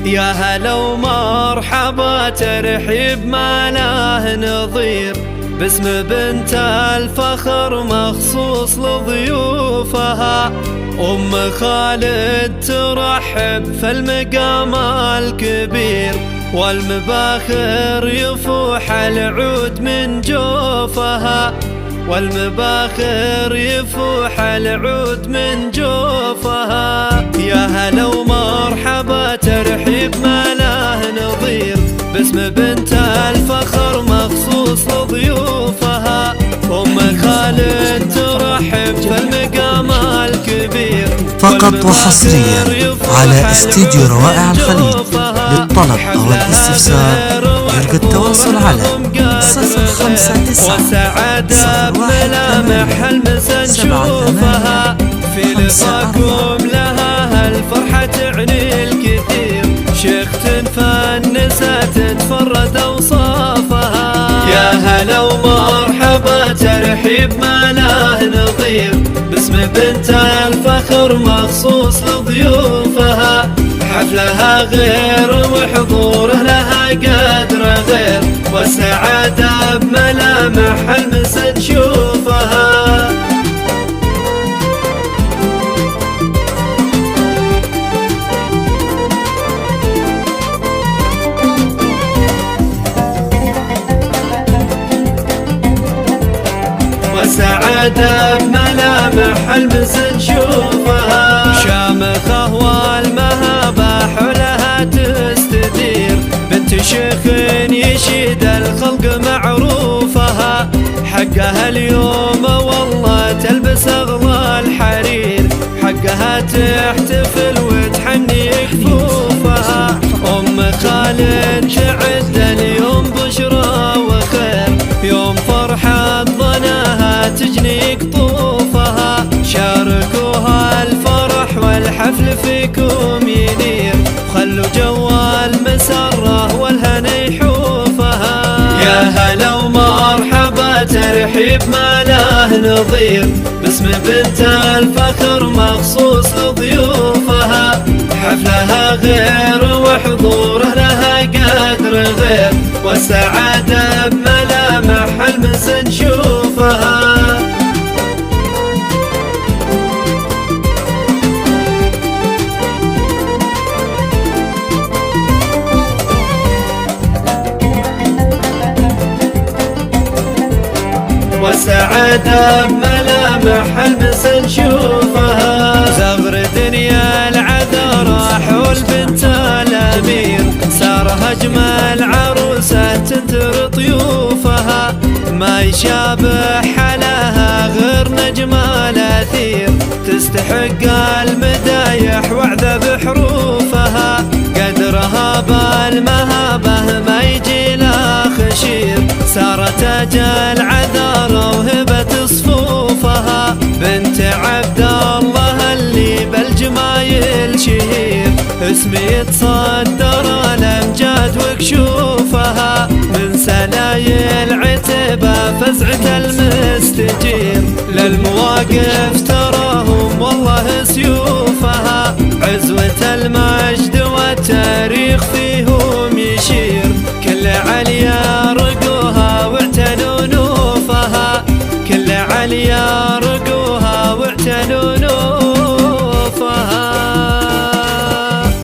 يا هلا ومرحبا ترحيب ما له نظير، باسم بنت الفخر مخصوص لضيوفها. أم خالد ترحب في المقام الكبير، والمباخر يفوح العود من جوفها، والمباخر يفوح العود من جوفها. يا هلا ومرحبا ترحيب ما له نظير، باسم بنت الفخر مخصوص لضيوفها. أم خالد ترحب في المقام الكبير، فقط وحصريا على استديو روائع الخليج. للطلب أو الاستفسار يرجى التواصل على 059 وسعادة بملامح المسا نشوفها. في لقاكم لها هالفرحة تعني الكثير، شيخ فنسة تتفرد أوصافها. يا هلا ومرحبا ترحيب ما له نظير، باسم بنت الفخر مخصوص لضيوفها. حفلها غير وحضوره لها قدر غير، والسعادة بملامح المسا نشوفها. وسعادة بملامح المسا نشوفها. شامخة والمهابة حولها تستدير، بنت شيخ يشيد الخلق معروفها. حقها اليوم والله تلبس أغلى الحرير، حقها تحتفل وتحني كفوفها. أم خالد تعد اليوم بشرى وخير، يوم فرحة ظناها تجني قطوفها. شاركوها الفرح والحفل فيكم ينير، خلوا جو المسرة والهنا يحوفها. يا هلا ومرحبا ترحيب ما له نظير، باسم بنت الفخر مخصوص لضيوفها. حفلها غير وحضوره لها قدر غير، والسعادة بملامح المسا نشوفها. والسعادة بملامح المسا نشوفها. زغر دنيا العذراء حول بنت الأمير، سار أجمل عروسة تنتر طيوفها. ما يشابه حلاها غير نجم الأثير، تستحق المدايح وعذا بحروفها. قدرها بالمهابة ما يجي لا خشير، سارت أجل عذارى وهبت صفوفها. بنت عبد الله اللي بالجمايل شهير، اسمي يتصدر الأمجاد وكشوفها. من سلايل عتبة فزعة المستجير، للمواقف تراهم والله سيوفها. عزوة المجد